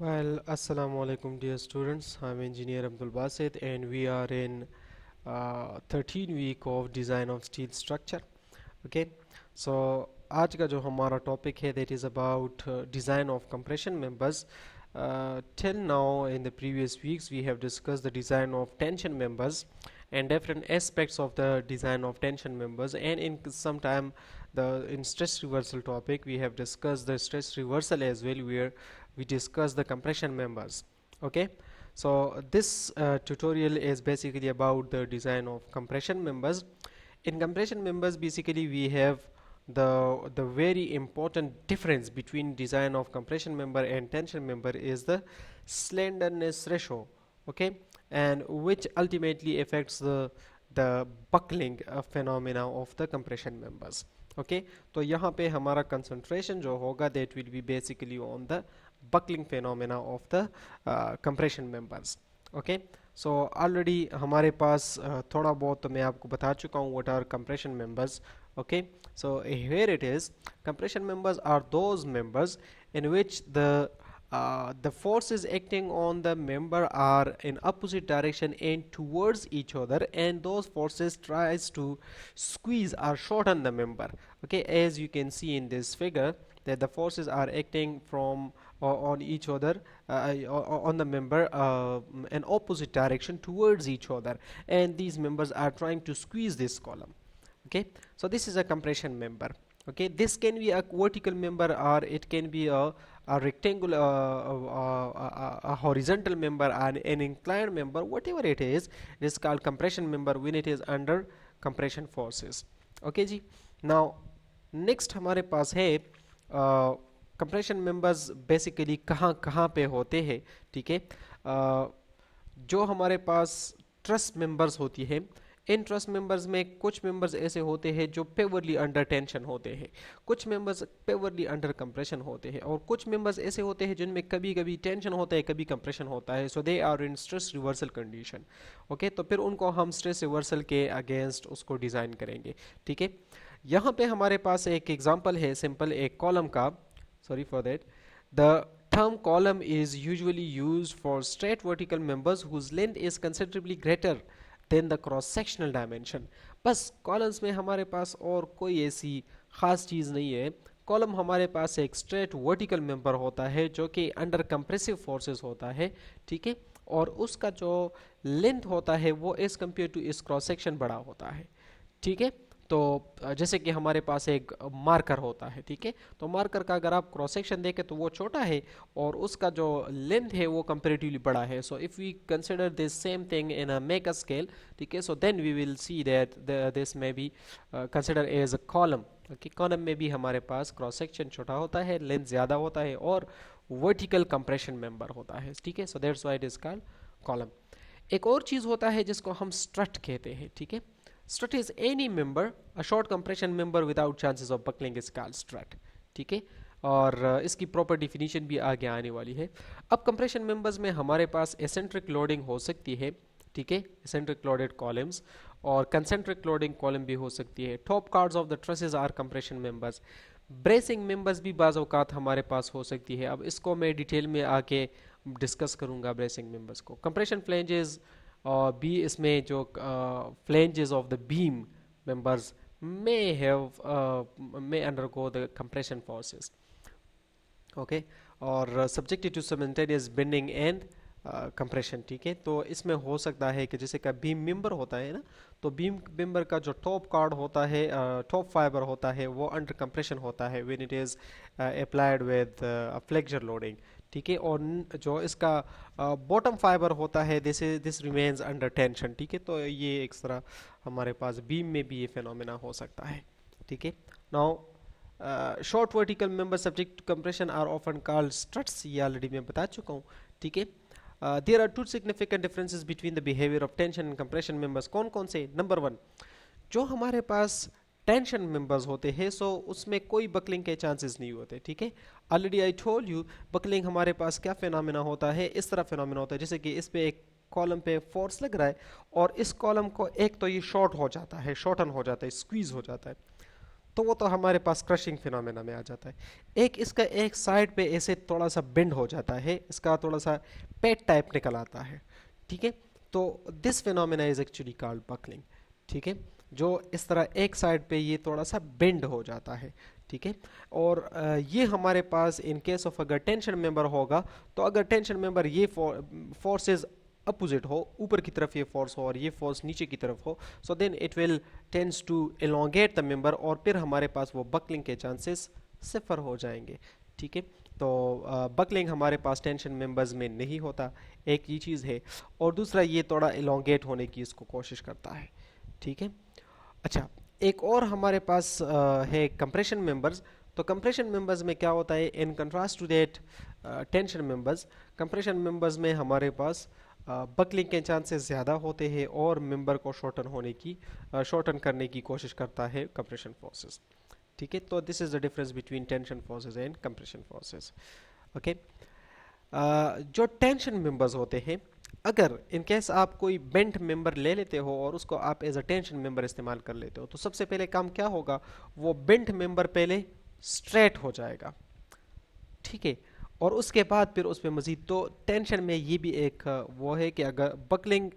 Well, Assalamu alaikum, dear students. I'm Engineer Abdul Basit, and we are in 13 week of design of steel structure. Okay, so आज का जो हमारा topic है that is about design of compression members. Till now, in the previous weeks, we have discussed the design of tension members and different aspects of the design of tension members. And in some time, in stress reversal topic, we have discussed the stress reversal as well, where we discuss the compression members. Okay, so this tutorial is basically about the design of compression members. In compression members, basically we have the very important difference between design of compression member and tension member is the slenderness ratio. Okay, and which ultimately affects the buckling phenomena of the compression members. Okay, तो यहाँ पे हमारा concentration जो होगा that will be basically on the buckling phenomena of the compression members. Okay, so already हमारे पास थोड़ा बहुत तो मैं आपको बता चुका हूँ what are compression members. Okay, so here it is. Compression members are those members in which the forces acting on the member are in opposite direction and towards each other, and those forces tries to squeeze or shorten the member. Okay, as you can see in this figure that the forces are acting from on each other on the member in opposite direction towards each other, and these members are trying to squeeze this column. Okay, so this is a compression member. Okay, this can be a vertical member or it can be a rectangular a horizontal member and an inclined member. Whatever it is called compression member when it is under compression forces. Okay ji, now next हमारे पास है compression members basically कहाँ कहाँ पे होते हैं. ठीक है, जो हमारे पास ट्रस मेंबर्स होती है, इन ट्रस्ट मेंबर्स में कुछ मेंबर्स ऐसे होते हैं जो पेवरली अंडर टेंशन होते हैं, कुछ मेंबर्स पेवरली अंडर कंप्रेशन होते हैं, और कुछ मेंबर्स ऐसे होते हैं जिनमें कभी कभी टेंशन होता है कभी कंप्रेशन होता है. So they are in stress reversal condition. Okay, तो फिर उनको हम स्ट्रेस रिवर्सल के अगेंस्ट उसको डिज़ाइन करेंगे. ठीक है, यहाँ पे हमारे पास एक एग्जांपल है सिंपल एक कॉलम का. Sorry for that. The term column is usually used for straight vertical members whose length is considerably greater than the cross sectional dimension. बस कॉलम्स में हमारे पास और कोई ऐसी ख़ास चीज़ नहीं है. कॉलम हमारे पास एक स्ट्रेट वर्टिकल मेंबर होता है जो कि अंडर कंप्रेसिव फोर्सेस होता है. ठीक है, और उसका जो लेंथ होता है वो एज कम्पेयर टू इस क्रॉस सेक्शन बड़ा होता है. ठीक है, तो जैसे कि हमारे पास एक मार्कर होता है. ठीक है, तो मार्कर का अगर आप क्रॉस सेक्शन देखें तो वो छोटा है और उसका जो लेंथ है वो कंपेरेटिवली बड़ा है. So if we consider this same thing in a mega scale, ठीक है, so then we will see that this may be consider as a column. Okay, column में भी हमारे पास क्रॉस सेक्शन छोटा होता है, लेंथ ज़्यादा होता है और वर्टिकल कंप्रेशन मेंबर होता है. ठीक है, so that's why it is called column. एक और चीज़ होता है जिसको हम स्ट्रट कहते हैं. ठीक है, strut is any member, a short compression member without chances of buckling is called strut. ठीक है, और इसकी प्रॉपर डिफिनीशन भी आगे आने वाली है. अब कंप्रेशन मेंबर्स में हमारे पास एसेंट्रिक लोडिंग हो सकती है. ठीक है, एसेंट्रिक लोडेड कॉलम्स और कंसेंट्रिक लोडिंग कॉलम भी हो सकती है. Top chords of the trusses are compression members. Bracing members भी बाज़ औक़ात हमारे पास हो सकती है. अब इसको मैं डिटेल में आके डिस्कस करूँगा ब्रेसिंग मेंबर्स को. कंप्रेशन फ्लेंजेस और बी इसमें जो flanges of the beam members may undergo the compression forces. ओके, और subjected to simultaneous bending and compression. ठीक है, तो इसमें हो सकता है कि जैसे का बीम मेंबर होता है ना, तो बीम मेंबर का जो टॉप कार्ड होता है, टॉप फाइबर होता है, वो अंडर कंप्रेशन होता है when it is applied with flexor loading. ठीक है, और जो इसका बॉटम फाइबर होता है दिस रिमेन्स अंडर टेंशन. ठीक है, तो ये एक तरह हमारे पास बीम में भी ये फिनोमेना हो सकता है. ठीक है, now short vertical member subject to compression are often called struts. ये ऑलरेडी मैं बता चुका हूँ. ठीक है, there are two significant differences between the behaviour of tension and compression members. कौन कौन से? नंबर वन, जो हमारे पास टेंशन मेंबर्स होते हैं सो उसमें कोई बकलिंग के चांसेस नहीं होते. ठीक है, already I told you buckling हमारे पास क्या फिनोमेना होता है, इस तरह फिनोमेना होता है जैसे कि इस पे एक कॉलम पे फोर्स लग रहा है और इस कॉलम को एक तो ये शॉर्ट हो जाता है, शॉर्टन हो जाता है, स्क्वीज हो जाता है. तो वो तो हमारे पास क्रशिंग फिनोमेना में आ जाता है। एक इसका एक साइड पे ऐसे थोड़ा सा बेंड हो जाता है, इसका थोड़ा सा पेट टाइप निकल आता है, ठीक है। तो this phenomena is actually called buckling, ठीक है। जो इस तरह एक साइड पे ये थोड़ा सा बेंड हो जाता है, ठीक है। और ये हमारे पास इन केस ऑफ अगर टेंशन मेंबर होगा, तो अगर टेंशन मेंबर ये फोर्सेस अपोजिट हो, ऊपर की तरफ ये फोर्स हो और ये फोर्स नीचे की तरफ हो, so then it will tends to elongate the member, और फिर हमारे पास वो बकलिंग के चांसेस सिफर हो जाएंगे, ठीक है। तो बकलिंग हमारे पास टेंशन मेंबर्स में नहीं होता, एक ये चीज़ है। और दूसरा ये थोड़ा एलोंगेट होने की इसको कोशिश करता है, ठीक है। अच्छा, एक और हमारे पास है कंप्रेशन मेंबर्स। तो कंप्रेशन मेंबर्स में क्या होता है, in contrast to that tension members, compression members में हमारे पास बकलिंग के चांसेस ज़्यादा होते हैं और मेंबर को शॉर्टन करने की कोशिश करता है कंप्रेशन फोर्सेस, ठीक है। तो this is the difference between tension forces and compression forces, okay. जो टेंशन मेंबर्स होते हैं, अगर इन केस आप कोई बेंट मेंबर ले लेते हो और उसको आप एज अ टेंशन मेंबर इस्तेमाल कर लेते हो, तो सबसे पहले काम क्या होगा, वो बेंट मेंबर पहले स्ट्रेट हो जाएगा, ठीक है। और उसके बाद फिर उसमें मजीद, तो टेंशन में ये भी एक वो है कि अगर बकलिंग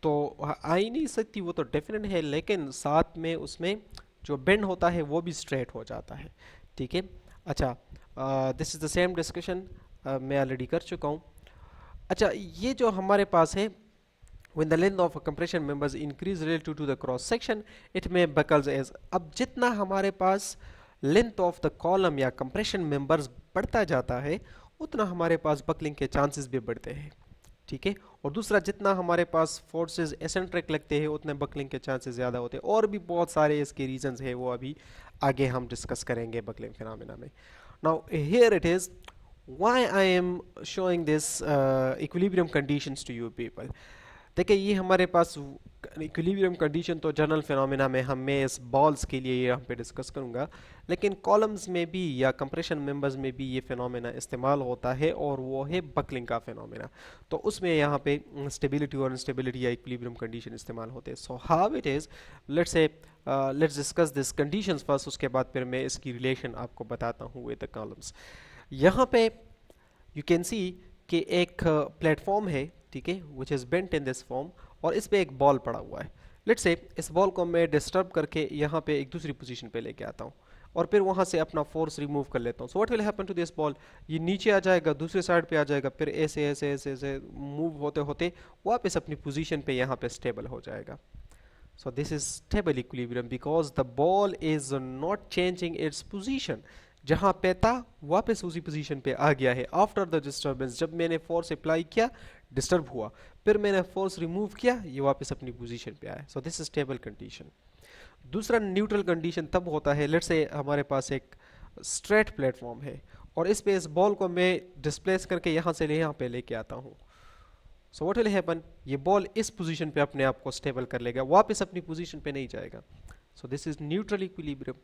तो आ ही नहीं सकती, वो तो डेफिनेट है, लेकिन साथ में उसमें जो बेंड होता है वो भी स्ट्रेट हो जाता है, ठीक है। अच्छा, this is the same discussion मैं ऑलरेडी कर चुका हूँ। अच्छा, ये जो हमारे पास है, when the length of a compression members increase relative to the cross section it may buckles as, अब जितना हमारे पास लेंथ ऑफ द कॉलम या कंप्रेशन मेंबर्स बढ़ता जाता है, उतना हमारे पास बकलिंग के चांसेस भी बढ़ते हैं, ठीक है। और दूसरा, जितना हमारे पास फोर्सेस एसेंट्रिक लगते हैं उतने बकलिंग के चांसेस ज़्यादा होते हैं, और भी बहुत सारे इसके रीजंस हैं, वो अभी आगे हम डिस्कस करेंगे बकलिंग फिनोमेना में। Now here it is why I am showing this equilibrium conditions to you people। देखिए, ये हमारे पास इक्विलिब्रियम कंडीशन तो जनरल फिनोमेना में मैं इस बॉल्स के लिए ये यहाँ पे डिस्कस करूँगा, लेकिन कॉलम्स में भी या कंप्रेशन मेंबर्स में भी ये फिनोमेना इस्तेमाल होता है, और वो है बकलिंग का फिनोमेना। तो उसमें यहाँ पे स्टेबिलिटी और अनस्टेबिलिटी या इक्विलिब्रियम कंडीशन इस्तेमाल होते हैं। So how it is, let's discuss this conditions first, उसके बाद फिर मैं इसकी रिलेशन आपको बताता हूँ विद द कॉलम्स। यहाँ पे यू कैन सी कि एक प्लेटफॉर्म है, ठीक है, which is bent in this form, और इस पे एक बॉल पड़ा हुआ है। लेट्स से इस बॉल को मैं डिस्टर्ब करके यहाँ पे एक दूसरी पोजीशन पे लेके आता हूँ, और फिर वहाँ से अपना फोर्स रिमूव कर लेता हूँ। So what will happen to this ball, ये नीचे आ जाएगा, दूसरे साइड पे आ जाएगा, फिर ऐसे ऐसे ऐसे ऐसे मूव होते होते वापस अपनी पोजीशन पे यहाँ पे स्टेबल हो जाएगा। So this is stable equilibrium because the ball is not changing its position। जहाँ पे था वापस उसी पोजीशन पे आ गया है। आफ्टर द डिस्टर्बेंस, जब मैंने फोर्स अप्लाई किया डिस्टर्ब हुआ, फिर मैंने फोर्स रिमूव किया, ये वापस अपनी पोजीशन पे आया। सो दिस इज स्टेबल कंडीशन। दूसरा, न्यूट्रल कंडीशन तब होता है, लेट्स से हमारे पास एक स्ट्रेट प्लेटफॉर्म है और इस पे इस बॉल को मैं डिस्प्लेस करके यहाँ से यहाँ पे लेके आता हूँ। सो व्हाट विल हैपन, ये बॉल इस पोजीशन पे अपने आप को स्टेबल कर लेगा, वापस अपनी पोजीशन पे नहीं जाएगा। सो दिस इज न्यूट्रल इक्विलिब्रियम,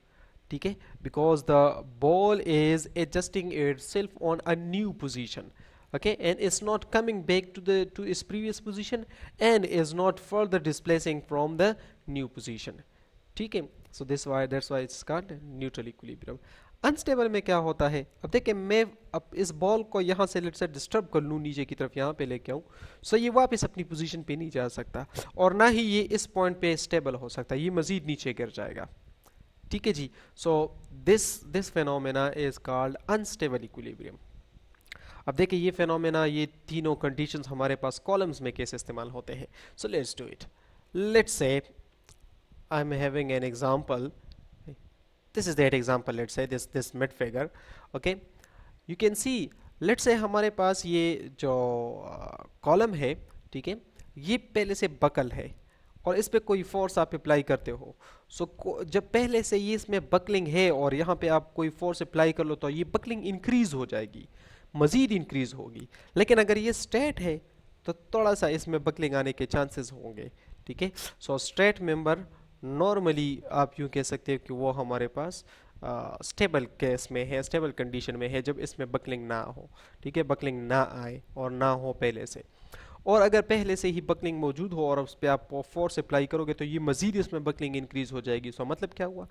ठीक है, because the ball is adjusting itself on a new position, okay, and is not coming back to its previous position and is not further displacing from the new position, ठीक है। so that's why it's called neutral equilibrium। Unstable में क्या होता है, अब देखिए मैं अब इस बॉल को यहाँ से लेट्स से डिस्टर्ब कर लूँ, नीचे की तरफ यहाँ पे लेके आऊँ, सो ये वापस अपनी पोजीशन पे नहीं जा सकता, और ना ही ये इस पॉइंट पे स्टेबल हो सकता है, ये मजीद नीचे गिर जाएगा, ठीक है जी। So this phenomena is called unstable equilibrium. अब देखिए ये फेनोमेना, ये तीनों कंडीशंस हमारे पास कॉलम्स में कैसे इस्तेमाल होते हैं। So let's do it. Let's say I am having an example, this is that example, let's say this mid figure, okay, you can C, let's say हमारे पास ये जो कॉलम है, ठीक है, ये पहले से बकल है और इस पे कोई फोर्स आप अप्लाई करते हो। जब पहले से ये इसमें बकलिंग है और यहाँ पे आप कोई फोर्स अप्लाई कर लो, तो ये बकलिंग इंक्रीज हो जाएगी, मजीद इंक्रीज होगी। लेकिन अगर ये स्ट्रेट है तो थोड़ा सा इसमें बकलिंग आने के चांसेस होंगे, ठीक है। सो स्ट्रेट मेंबर नॉर्मली आप यूँ कह सकते हो कि वो हमारे पास स्टेबल केस में है, स्टेबल कंडीशन में है, जब इसमें बकलिंग ना हो, ठीक है, बकलिंग ना आए और ना हो पहले से। और अगर पहले से ही बकलिंग मौजूद हो और उस पर आप फोर्स अप्लाई करोगे तो ये मजीद इसमें बकलिंग इंक्रीज हो जाएगी। सो मतलब क्या हुआ,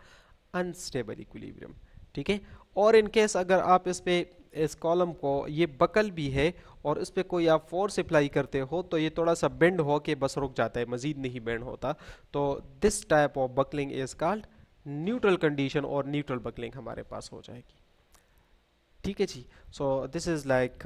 अनस्टेबल इक्विलिब्रियम, ठीक है। और इन केस अगर आप इस कॉलम को ये बकल भी है और इस पे कोई आप फोर्स अप्लाई करते हो तो ये थोड़ा सा बेंड हो के बस रुक जाता है, मजीद नहीं बेंड होता, तो this type of buckling is called neutral condition, और न्यूट्रल बकलिंग हमारे पास हो जाएगी, ठीक है जी। So this is like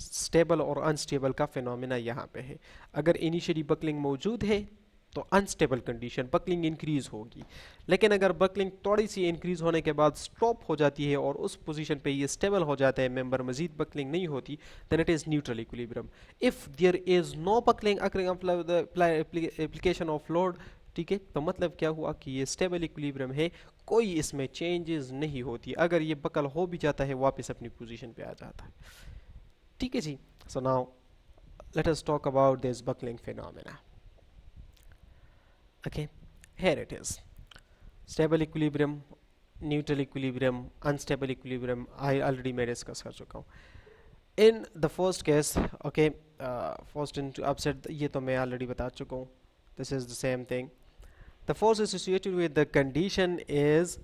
stable और अनस्टेबल का फिनोमेना यहाँ पे है। अगर इनिशियली बकलिंग मौजूद है तो अनस्टेबल कंडीशन, बकलिंग इंक्रीज होगी, लेकिन अगर बकलिंग थोड़ी सी इंक्रीज होने के बाद स्टॉप हो जाती है और उस पोजीशन पे ये स्टेबल हो जाता है मेंबर, मजीद बकलिंग नहीं होती, then it is neutral equilibrium. If there is no buckling occurring after the application of load, ठीक है, तो मतलब क्या हुआ कि ये स्टेबल इक्विलिब्रियम है, कोई इसमें चेंजेस नहीं होती। अगर ये बकल हो भी जाता है वापस अपनी पोजीशन पे आ जाता है, ठीक है जी। So now let us talk about this buckling phenomena. Okay, here it is: stable equilibrium, neutral equilibrium, unstable equilibrium. I already मैं discuss कर चुका हूँ। In the first case, okay, first into upset, ये तो मैं already बता चुका हूँ। This is the same thing. The force associated with the condition is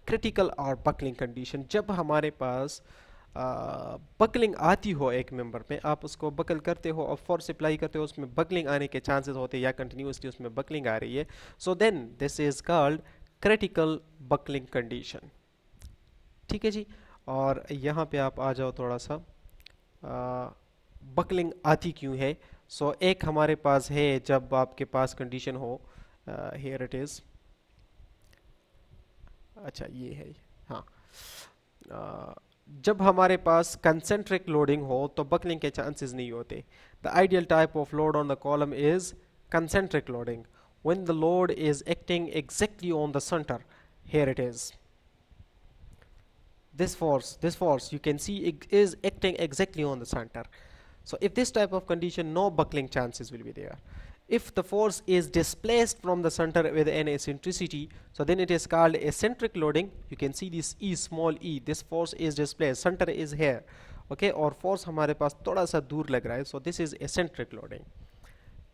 critical or buckling condition. जब हमारे पास बकलिंग आती हो एक मेंबर में, आप उसको बकल करते हो और फोर्स अप्लाई करते हो, उसमें बकलिंग आने के चांसेस होते हैं या कंटिन्यूसली उसमें बकलिंग आ रही है, so then this is called critical buckling condition, ठीक है जी। और यहाँ पे आप आ जाओ थोड़ा सा, बकलिंग आती क्यों है। सो एक हमारे पास है जब आपके पास कंडीशन हो, हियर इट इज, अच्छा ये है, हाँ, जब हमारे पास कंसेंट्रिक लोडिंग हो तो बकलिंग के चांसेस नहीं होते। The ideal type of load on the column is concentric loading when the load is acting exactly on the centre, here it is, this force you can see is acting exactly on the center. So if this type of condition, no buckling chances will be there. If the force is displaced from the center with an eccentricity, so then it is called eccentric loading. You can see this e, small e, this force is displaced, center is here, okay, और force हमारे पास थोड़ा सा दूर लग रहा है, so this is eccentric loading,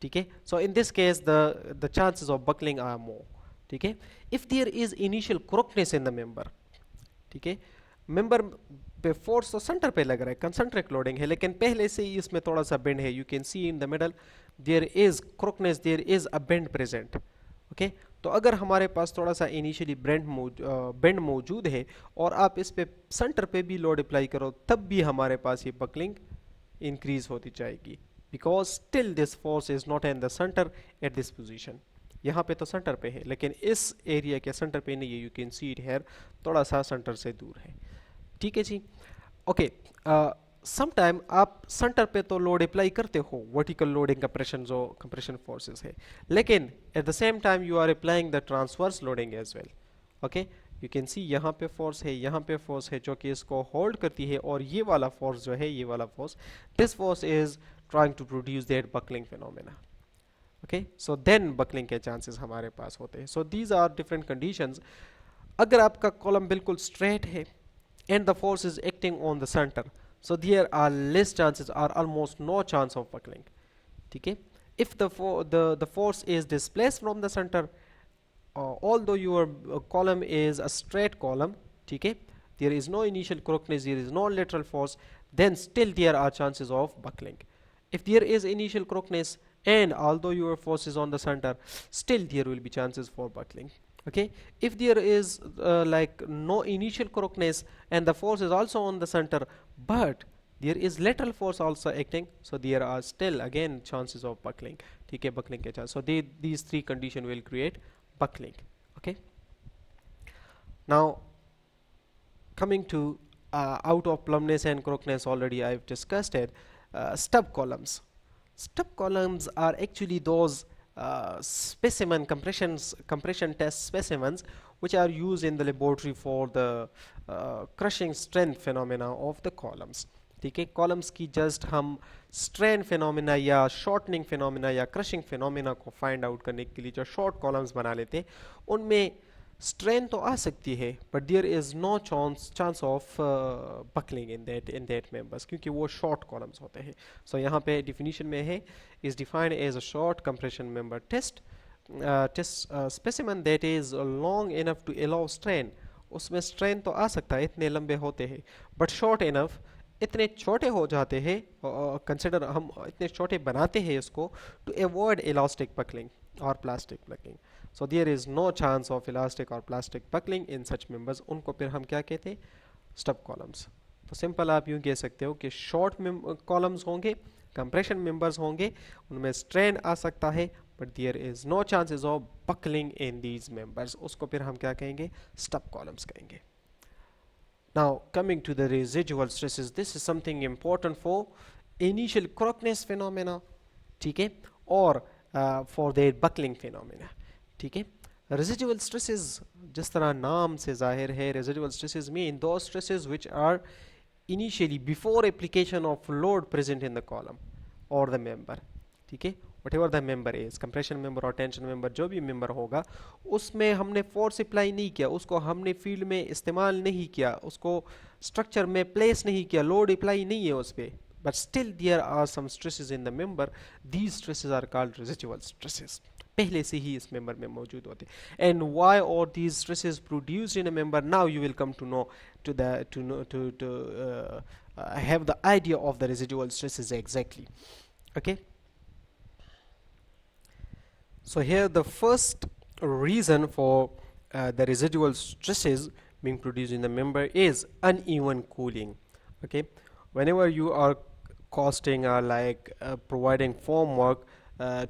ठीक है। So in this case the chances of buckling are more, ठीक है। If there is initial crookedness in the member, ठीक है, मेंबर पे फोर्स तो सेंटर पे लग रहा है, कंसेंट्रिक लोडिंग है, लेकिन पहले से ही इसमें थोड़ा सा बेंड है, you can see in the middle there is crookedness, there is a bend present, okay. तो अगर हमारे पास थोड़ा सा इनिशियली बेंड मौजूद है और आप इस पे सेंटर पे भी लोड अप्लाई करो, तब भी हमारे पास ये बकलिंग इंक्रीज होती जाएगी, because still this force is not in the centre at this position. यहाँ पे तो सेंटर पे है, लेकिन इस एरिया के सेंटर पे नहीं है, you can see it here, थोड़ा सा सेंटर से दूर है, ठीक है जी। ओके, समटाइम आप सेंटर पे तो लोड अप्लाई करते हो, वर्टिकल लोडिंग कंप्रेशन, जो कंप्रेशन फोर्सेस है, लेकिन at the same time you are applying the transverse loading as well, okay. You can see यहाँ पे फोर्स है, यहाँ पे फोर्स है जो कि इसको होल्ड करती है, और ये वाला फोर्स जो है, ये वाला force, this force is trying to produce that buckling phenomena, okay. So then buckling के चांसेस हमारे पास होते हैं। So these are different conditions. अगर आपका कॉलम बिल्कुल स्ट्रेट है and the force is acting on the center, so there are less chances or almost no chance of buckling, ठीक है। If the force is displaced from the center, although your column is a straight column, ठीक है, there is no initial crookedness, there is no lateral force, then still there are chances of buckling. If there is initial crookedness and although your force is on the center, still there will be chances for buckling, okay. If there is like no initial crookedness and the force is also on the center, but there is lateral force also acting, so there are still again chances of buckling, ठीक है, buckling के chance. So these three conditions will create buckling, okay. Now coming to out of plumbness and crookedness, already I've discussed it. Stub columns. Stub columns are actually those compression test specimens which are used in the laboratory for the crushing strength phenomena of the columns, ठीक है। Columns की just हम strain phenomena या shortening phenomena या crushing phenomena को find out करने के लिए जो शॉर्ट कॉलम्स बना लेते हैं, उनमें स्ट्रेन तो आ सकती है, but there is no chance of buckling in that members, क्योंकि वो शॉर्ट कॉलम्स होते हैं। सो यहाँ पे डिफिनीशन में है, is defined as a short compression member test specimen that is long enough to allow strain, उसमें strain तो आ सकता है, इतने लंबे होते हैं, but short enough, इतने छोटे हो जाते हैं, कंसिडर हम इतने छोटे बनाते हैं इसको to avoid elastic buckling or plastic buckling. So there is no chance of elastic or plastic buckling in such members. उनको फिर हम क्या कहते हैं? Stub columns. तो सिंपल आप यूं कह सकते हो कि शॉर्ट कॉलम्स होंगे, कंप्रेशन मेंबर्स होंगे, उनमें स्ट्रेन आ सकता है, but there is no chances of buckling in these members. उसको फिर हम क्या कहेंगे? स्टब कॉलम्स कहेंगे. Now coming to the residual stresses, this is something important for initial crookness phenomena, ठीक है, और for their buckling phenomena, ठीक है. Residual stresses, जिस तरह नाम से जाहिर है, residual stresses mean those stresses which are initially before application of load present in the column or the member, ठीक है. whatever the member is, compression member और tension member, जो भी member होगा, उसमें हमने force apply नहीं किया, उसको हमने field में इस्तेमाल नहीं किया, उसको structure में place नहीं किया, load apply नहीं है उस पे, but still there are some stresses in the member. These stresses are called residual stresses. पहले से ही इस member में मौजूद होते हैं. And why are these stresses produced in a member? Now you will come to know have the idea of the residual stresses exactly. Okay. So here the first reason for the residual stresses being produced in the member is uneven cooling. Okay, whenever you are casting or like providing formwork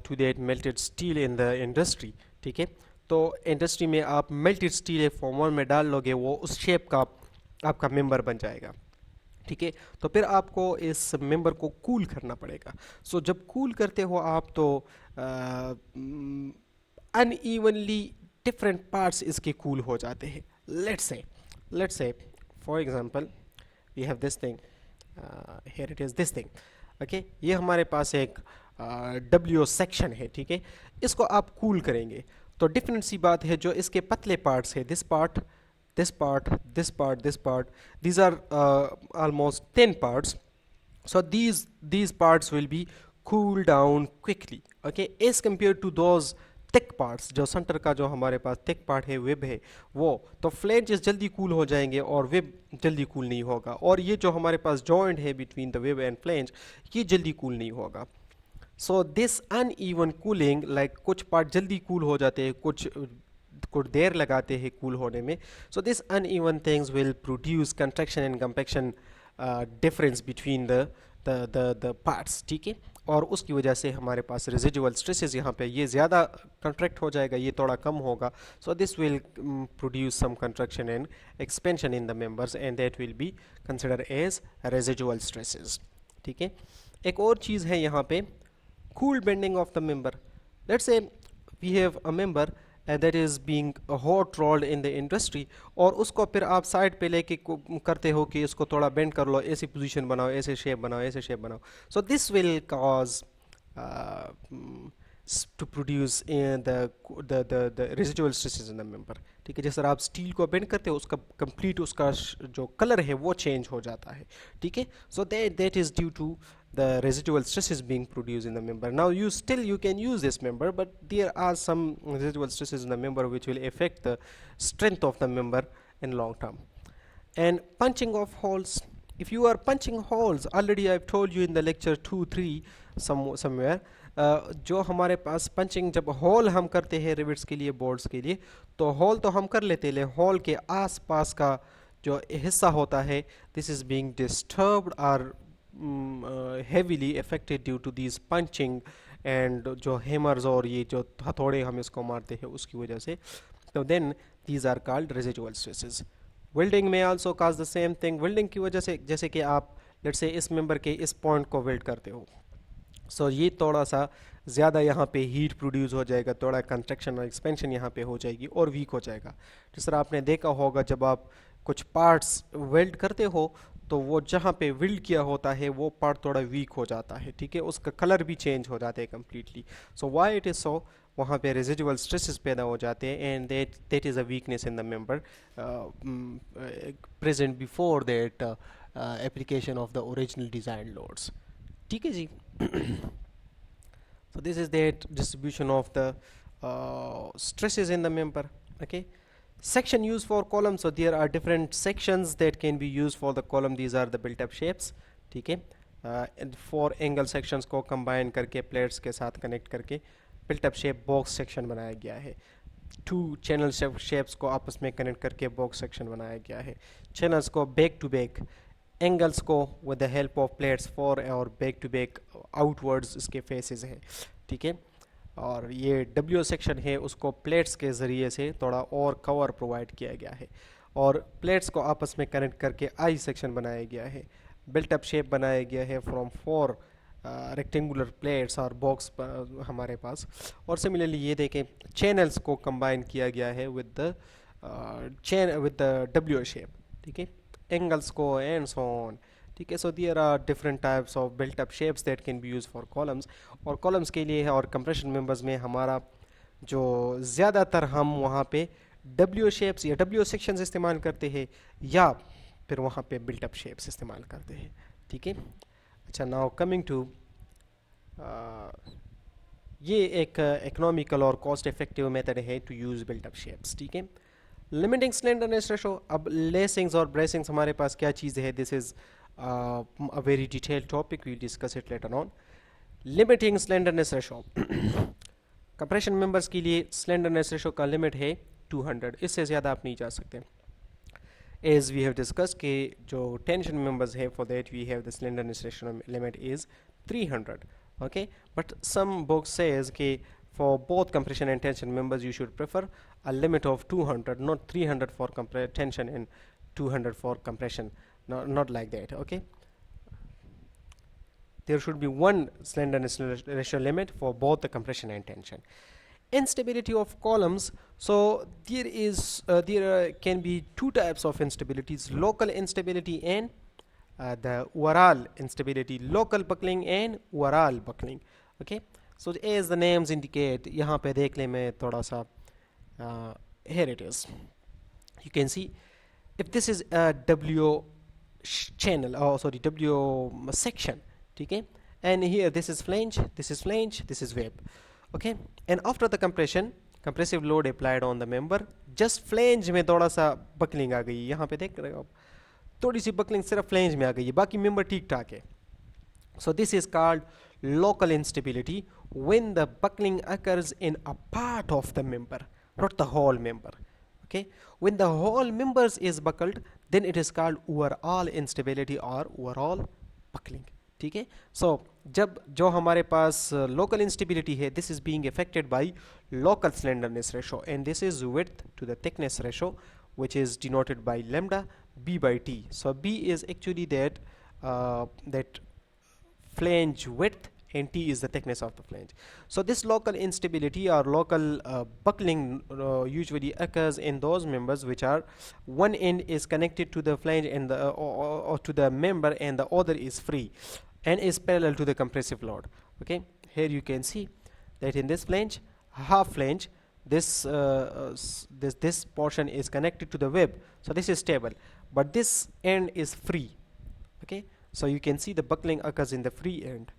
to that melted steel in the industry, ठीक है, तो industry में आप melted steel एक formwork में डाल लोगे, वो उस शेप का आपका मेंबर बन जाएगा, ठीक है. तो फिर आपको इस मेंबर को कूल करना पड़ेगा. सो जब कूल करते हो आप तो अनइवनली डिफरेंट पार्ट्स इसके कूल हो जाते हैं. Let's say for example we have this thing, here it is this thing. Okay, ये हमारे पास एक डब्ल्यू सेक्शन है, ठीक है. इसको आप कूल करेंगे तो डिफरेंट सी बात है, जो इसके पतले पार्ट्स है, this part, this part, this part, this part, these are almost thin parts. So these parts will be cooled down quickly, okay, as compared to those thick parts. जो centre का जो हमारे पास thick part है, web है, वो तो flanges जल्दी cool हो जाएंगे और वेब जल्दी कूल नहीं होगा. और ये जो हमारे पास जॉइंट है between the web and flange, ये जल्दी कूल नहीं होगा. So this uneven cooling, like कुछ पार्ट जल्दी कूल हो जाते हैं, कुछ देर लगाते हैं कूल होने में. So this uneven things will produce contraction and compaction difference between the parts, ठीक है. और उसकी वजह से हमारे पास residual stresses, यहाँ पे ये ज़्यादा contract हो जाएगा, ये थोड़ा कम होगा. So this will produce some contraction and expansion in the members, and that will be considered as residual stresses, ठीक है. एक और चीज़ है यहाँ पे, cool bending of the member. Let's say we have a member and that is being hot rolled in the industry, और उसको फिर आप साइड पे लेके करते हो कि इसको थोड़ा बेंड कर लो, ऐसी पोजीशन बनाओ, ऐसे शेप बनाओ, ऐसे शेप बनाओ. So this will cause to produce the residual stresses in the member, ठीक है. जैसे आप स्टील को बेंड करते हो, उसका कंप्लीट उसका जो कलर है वो चेंज हो जाता है, ठीक है. सो that is due to the residual stresses being produced in the member. Now you can use this member, but there are some residual stresses in the member which will affect the strength of the member in long term. And punching of holes. If you are punching holes, already I've told you in the lecture 2-3 somewhere, जो हमारे पास punching, जब whole हम करते हैं rivets के लिए, boards के लिए, तो होल तो हम कर लेते हैं, होल के आसपास का जो हिस्सा होता है, दिस इज बीइंग डिस्टर्ब्ड और heavily affected due to these punching and जो हैमर्स और ये जो हथौड़े हम इसको मारते हैं उसकी वजह से, तो then these are called residual stresses. Welding may also cause the same thing. Welding की वजह से, जैसे कि आप let's say इस मेंबर के इस पॉइंट को वेल्ड करते हो, सो ये थोड़ा सा ज़्यादा यहाँ पे हीट प्रोड्यूस हो जाएगा, थोड़ा कंट्रैक्शन और एक्सपेंशन यहाँ पे हो जाएगी और वीक हो जाएगा. जिस तरह आपने देखा होगा जब आप कुछ पार्ट्स वेल्ड करते हो तो वो जहाँ पे वेल्ड किया होता है वो पार्ट थोड़ा वीक हो जाता है, ठीक है, उसका कलर भी चेंज हो जाते हैं completely. So why it is so, वहाँ पे रेजिडुअल स्ट्रेसेस पैदा हो जाते हैं, and that is a weakness in the member present before that application of the original design loads, ठीक है जी. So this is the distribution of the stresses in the member. Okay, section used for column, so there are different sections that can be used for the column. These are the built up shapes. ठीक है, four angle sections को combine करके plates के साथ connect करके built up shape box section बनाया गया है. टू चैनल शेप्स को आपस में कनेक्ट करके बॉक्स सेक्शन बनाया गया है. चैनल्स को बैक टू बैक, एंगल्स को with the help of plates for और बैक टू बैक आउटवर्ड्स इसके फेसेस हैं. ठीक है, और ये डब्ल्यू सेक्शन है उसको प्लेट्स के ज़रिए से थोड़ा और कवर प्रोवाइड किया गया है और प्लेट्स को आपस में कनेक्ट करके आई सेक्शन बनाया गया है. बिल्ट अप शेप बनाया गया है फ्रॉम फोर रेक्टेंगुलर प्लेट्स और बॉक्स हमारे पास. और सिमिलरली ये देखें, चैनल्स को कंबाइन किया गया है विद द डब्ल्यू शेप. ठीक है, एंगल्स को एंड सो ऑन. ठीक है, so there are different types of built up shapes that can be use for columns. और कॉलम्स के लिए है और कंप्रेशन मेंबर्स में हमारा जो ज़्यादातर हम वहाँ पे डब्ल्यू शेप्स या डब्ल्यू सेक्शंस इस्तेमाल करते हैं या फिर वहाँ पे बिल्ट अप शेप्स इस्तेमाल करते हैं. ठीक है, अच्छा, नाउ कमिंग टू ये एक इकोनॉमिकल और कॉस्ट इफेक्टिव मेथड है to use built up shapes. ठीक है, लिमिटिंग स्लेंडरनेस रेशो. अब लेसिंग्स और ब्रेसिंग्स हमारे पास क्या चीज़ है, this is a very detailed topic, we'll discuss it later on. Limiting slenderness ratio. Compression members के लिए स्लेंडरनेस रेशो का लिमिट है 200, इससे ज़्यादा आप नहीं जा सकते. एज वी हैव डिस्कस कि जो टेंशन मेंबर्स है for that we have the slenderness ratio limit is 300. Okay, but some books says कि for both compression and tension members you should prefer a limit of 200, not 300 for tension and 200 for compression. Not like that. Okay, there should be one slenderness ratio limit for both the compression and tension. Instability of columns. So there can be two types of instabilities: local instability and the overall instability. Local buckling and overall buckling. Okay, so as the names indicate, यहाँ पे देख लें मैं थोड़ा सा, here it is. You can see if this is a W channel, W section. ठीक है, and here this is flange, this is flange, this is web. Okay, and after the compression, compressive load applied on the member, just flange में थोड़ा सा buckling आ गई. यहाँ पे देख रहे हो आप, थोड़ी सी buckling सिर्फ flange में आ गई है, बाकी member ठीक ठाक है. So this is called local instability when the buckling occurs in a part of the member, not the whole member. Okay, when the whole members is buckled, then it is called overall instability or overall buckling. ठीक है, so जब जो हमारे पास local instability है, this is being affected by local slenderness ratio, and this is width to the thickness ratio, which is denoted by lambda b by t. So b is actually that flange width and t is the thickness of the flange. So this local instability or local buckling usually occurs in those members which are one end is connected to the flange and or to the member and the other is free and is parallel to the compressive load. Okay, here you can see that in this flange, half flange, this portion is connected to the web, so this is stable, but this end is free. Okay, so you can see the buckling occurs in the free end.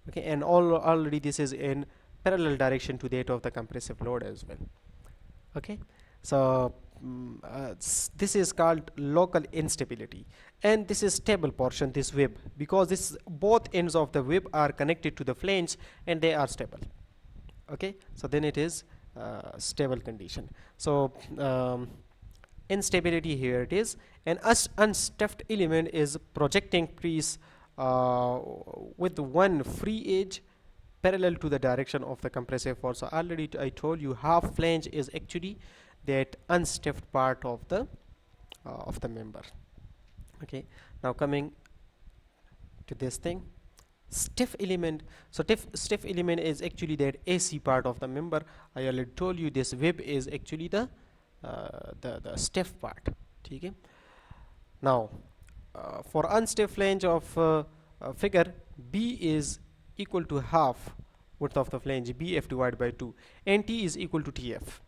Okay, and already this is in parallel direction to that of the compressive load as well. Okay, so this is called local instability, and this is stable portion, this web, because this both ends of the web are connected to the flange and they are stable. Okay, so then it is stable condition. So instability, here it is, an unstuffed element is projecting piece with one free edge parallel to the direction of the compressive force. So already I told you half flange is actually that unstuffed part of the member. Okay, now coming to this thing, stiff element. So stiff element is actually that AC part of the member. I already told you this web is actually the stiff part. Okay, now for unstiff flange of figure, B is equal to half width of the flange, BF divided by 2, and T is equal to TF.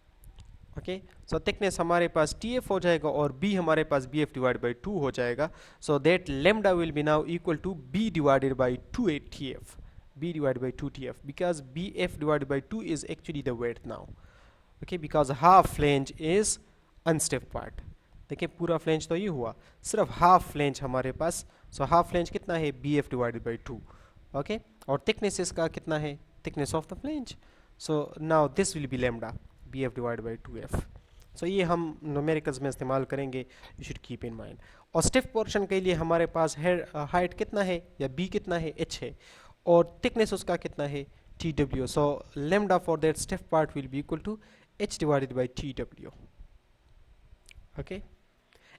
Okay, so thickness हमारे पास TF हो जाएगा और B हमारे पास BF divided by 2 हो जाएगा. So that lambda will be now equal to B divided by 2 TF. B divided by 2TF, because BF divided by 2 is actually the width now. Okay, because half flange is unstiff part. देखिए पूरा flange तो ये हुआ, सिर्फ half flange हमारे पास. So half flange कितना है, BF divided by 2. Okay, और थिकनेस इसका कितना है, thickness of the flange. So now this will be lambda BF divided by 2F. सो ये हम न्यूमेरिकल्स में इस्तेमाल करेंगे, you should keep in mind. और स्टिफ पोर्शन के लिए हमारे पास हाइट कितना है या B कितना है, H है, और थिकनेस उसका कितना है, TW. So lambda for that stiff part will be equal to H divided by TW. Okay,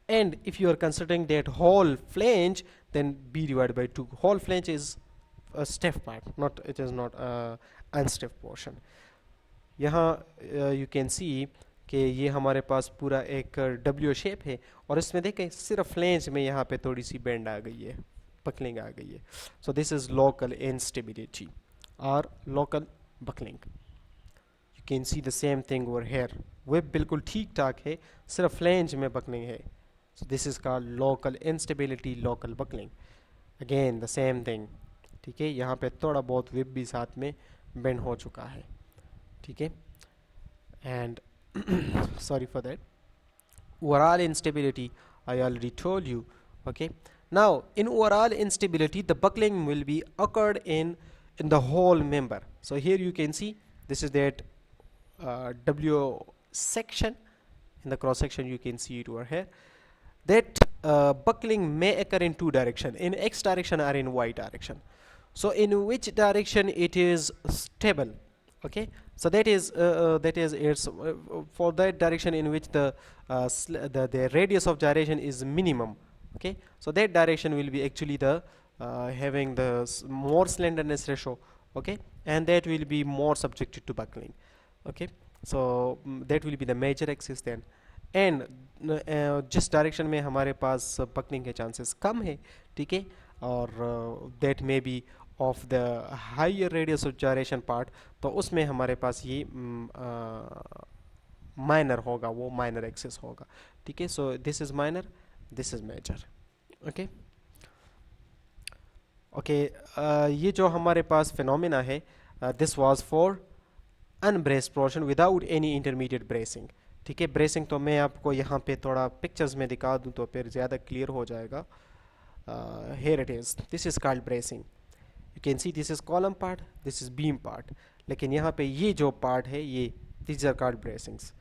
and if you are considering that whole flange, then B divided by 2. Whole flange is a stiff part, not, it is not a unstiff portion. यहाँ you can see कि ये हमारे पास पूरा एक W shape है, और इसमें देखें सिर्फ फ्लेंज में यहाँ पे थोड़ी सी बेंड आ गई है, बकलिंग आ गई है. So this is local instability और local buckling. You can see the same thing over here. Web बिल्कुल ठीक ठाक है, सिर्फ फ्लेंज में बकलिंग है. So this is called local instability, local buckling. Again the same thing. ठीक है, यहाँ पे थोड़ा बहुत वेब भी साथ में बेंड हो चुका है. ठीक है, and sorry for that. Overall instability, I already told you. Okay, now in overall instability, the buckling will be occurred in the whole member. So here you can see this is that W section. In the cross section you can see it over here. That buckling may occur in two directions, in X direction or in Y direction. So in which direction it is stable? Okay, so that is it's for that direction in which the radius of gyration is minimum. Okay, so that direction will be actually the having the more slenderness ratio. Okay, and that will be more subjected to buckling. Okay, so that will be the major axis then. And जिस direction में हमारे पास buckling के chances कम है, ठीक है, और that may be of the higher radius of gyration part, तो उसमें हमारे पास ये माइनर होगा, वो माइनर एक्सिस होगा. ठीक है, so this is minor, this is major. Okay okay, ये जो हमारे पास फिनोमिना है, this was for unbraced portion without any intermediate bracing. ठीक है, ब्रेसिंग तो मैं आपको यहाँ पे थोड़ा पिक्चर्स में दिखा दूँ तो फिर ज़्यादा क्लियर हो जाएगा. Here it is, this is called bracing. You can see this is column part, this is beam part. लेकिन यहाँ पे ये जो पार्ट है, ये दिस आर कॉल्ड ब्रेसिंग्स.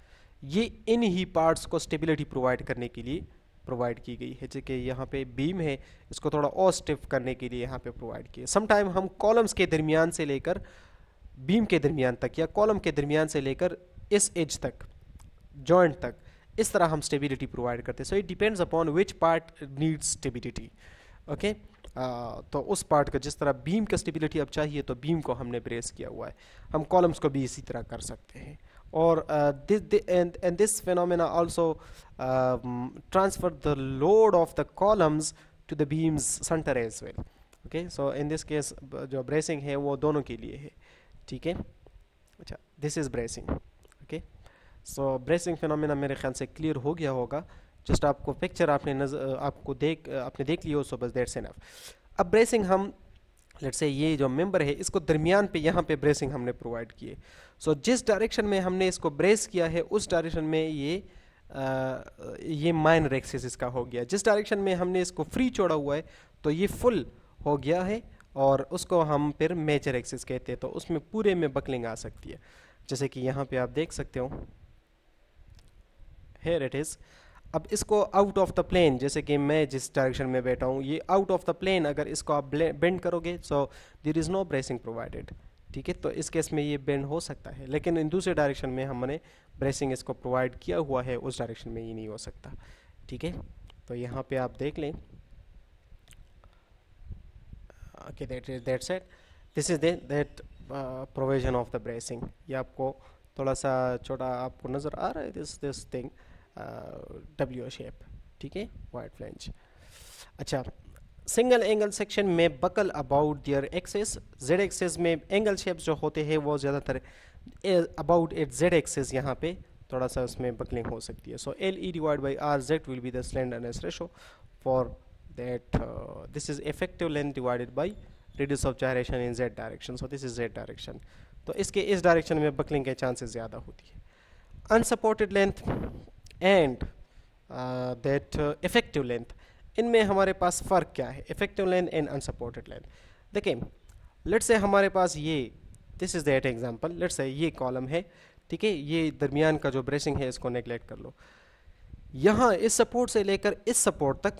ये इन ही पार्ट्स को स्टेबिलिटी प्रोवाइड करने के लिए प्रोवाइड की गई है. जैसे यहाँ पे बीम है, इसको थोड़ा और स्टिफ करने के लिए यहाँ पे प्रोवाइड किया. समटाइम हम कॉलम्स के दरमियान से लेकर बीम के दरमियान तक, या कॉलम के दरमियान से लेकर इस एज तक, जॉइंट तक, इस तरह हम स्टेबिलिटी प्रोवाइड करते हैं. So it depends upon which part needs stability. Okay, तो उस पार्ट का जिस तरह बीम का स्टेबिलिटी अब चाहिए, तो बीम को हमने ब्रेस किया हुआ है. हम कॉलम्स को भी इसी तरह कर सकते हैं. और and this phenomena also transfer the load of the columns to the beams center as well. Okay, so in this case जो bracing है वो दोनों के लिए है. ठीक है, अच्छा, this is bracing. Okay, so bracing phenomena मेरे ख्याल से क्लियर हो गया होगा. जस्ट आपको पिक्चर आपने देख लिया हो, सो बस दैट्स इनफ. अब ब्रेसिंग हम लेट्स से ये जो मेंबर है, इसको दरमियान पे यहाँ पे ब्रेसिंग हमने प्रोवाइड किए. सो जिस डायरेक्शन में हमने इसको ब्रेस किया है, उस डायरेक्शन में ये माइनर एक्सिस इसका हो गया. जिस डायरेक्शन में हमने इसको फ्री छोड़ा हुआ है, तो ये फुल हो गया है, और उसको हम फिर मेजर एक्सिस कहते हैं. तो उसमें पूरे में बकलिंग आ सकती है, जैसे कि यहाँ पे आप देख सकते हो. Here it is. अब इसको आउट ऑफ द प्लेन, जैसे कि मैं जिस डायरेक्शन में बैठा हूँ, ये आउट ऑफ द प्लेन अगर इसको आप बेंड करोगे, so there is no bracing provided. ठीक है, तो इस केस में ये बेंड हो सकता है, लेकिन इन दूसरे डायरेक्शन में हमने ब्रेसिंग इसको प्रोवाइड किया हुआ है, उस डायरेक्शन में ये नहीं हो सकता. ठीक है, तो यहाँ पे आप देख लें. Okay, that's it. This is that provision of the bracing. ये आपको थोड़ा सा छोटा आपको नज़र आ रहा है, दिस थिंग W शेप. ठीक है, वाइड फ्लेंज. अच्छा, सिंगल एंगल सेक्शन में buckle about their axes. Z axes में एंगल शेप्स जो होते हैं वो ज़्यादातर अबाउट एट जेड एक्सेस यहाँ पे थोड़ा सा उसमें बकलिंग हो सकती है. सो LE divide by RZ will be the slenderness ratio for that. This is effective length divided by radius of gyration in z direction, so this is z direction, तो इसके इस डायरेक्शन में बकलिंग के chances ज़्यादा होती है. Unsupported length and that effective length, इनमें हमारे पास फ़र्क क्या है, effective length and unsupported length. देखिए लेट्स से हमारे पास ये, this is that example, let's say ये कॉलम है, ठीक है, ये दरमियान का जो ब्रेसिंग है इसको नेगलेक्ट कर लो. यहाँ इस सपोर्ट से लेकर इस सपोर्ट तक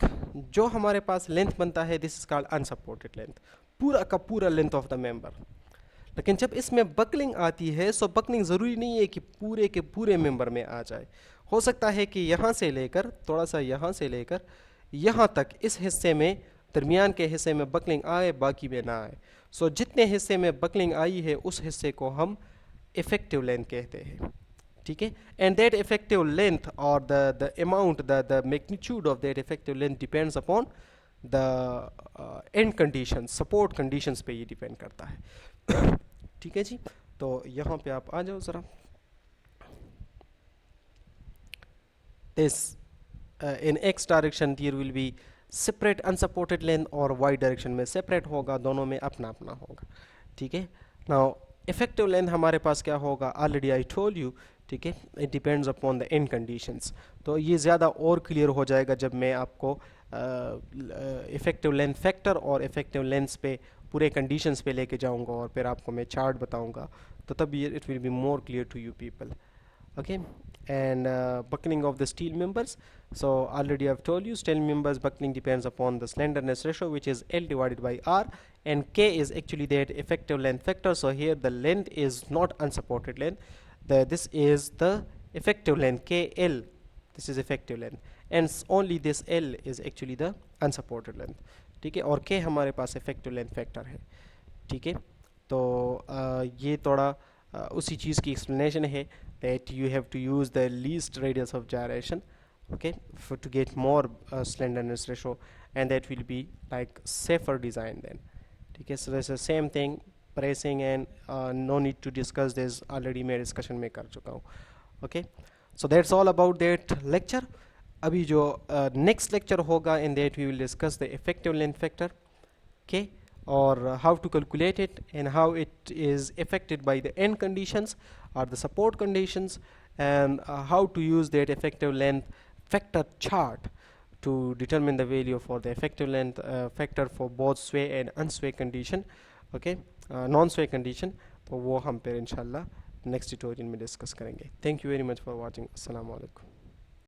जो हमारे पास लेंथ बनता है, this is called unsupported length, पूरा का पूरा लेंथ ऑफ द मेंबर. लेकिन जब इसमें बकलिंग आती है, सो बकलिंग ज़रूरी नहीं है कि पूरे के पूरे मेंबर में आ जाए. हो सकता है कि यहाँ से लेकर थोड़ा सा यहाँ से लेकर यहाँ तक इस हिस्से में, दरमियान के हिस्से में बकलिंग आए, बाकी में ना आए. सो जितने हिस्से में बकलिंग आई है उस हिस्से को हम इफेक्टिव लेंथ कहते हैं, ठीक है. एंड दैट इफेक्टिव लेंथ और the amount, the magnitude of that effective length depends upon the end condition, support conditions पे ये डिपेंड करता है. ठीक है जी, तो यहाँ पे आप आ जाओ ज़रा. This in X direction there will be separate unsupported length, और वाई डायरेक्शन में सेपरेट होगा, दोनों में अपना अपना होगा. ठीक है. नाउ इफेक्टिव लेंथ हमारे पास क्या होगा, ऑलरेडी आई टोल्ड यू, ठीक है, it depends upon the end conditions. तो ये ज़्यादा और क्लियर हो जाएगा जब मैं आपको इफेक्टिव लेंथ फैक्टर और इफेक्टिव लेंथ पे पूरे कंडीशंस पे लेके जाऊंगा, और फिर आपको मैं चार्ट बताऊंगा, तो तब ये it will be more clear to you people. Okay, and buckling of the steel members, so already I've told you steel members buckling depends upon the slenderness ratio, which is L divided by R, and K is actually that effective length factor. So here the length is not unsupported length, this is the effective length, KL, this is effective length, and only this L is actually the unsupported length. ठीक है, और K हमारे पास effective length factor है. ठीक है, तो ये थोड़ा उसी चीज़ की explanation है, that you have to use the least radius of gyration, okay, for to get more slenderness ratio, and that will be like safer design then. ठीक है, so that's the same thing, pressing and no need to discuss this, already मैं discussion में कर चुका हूँ. Okay, so that's all about that lecture. अभी जो next lecture होगा, in that we will discuss the effective length factor, okay, or how to calculate it and how it is affected by the end conditions or the support conditions, and how to use that effective length factor chart to determine the value for the effective length factor for both sway and unsway condition, okay, non-sway condition. तो वो हम फिर इंशाल्लाह next tutorial में discuss करेंगे. Thank you very much for watching. अस्सलाम वालेकुम.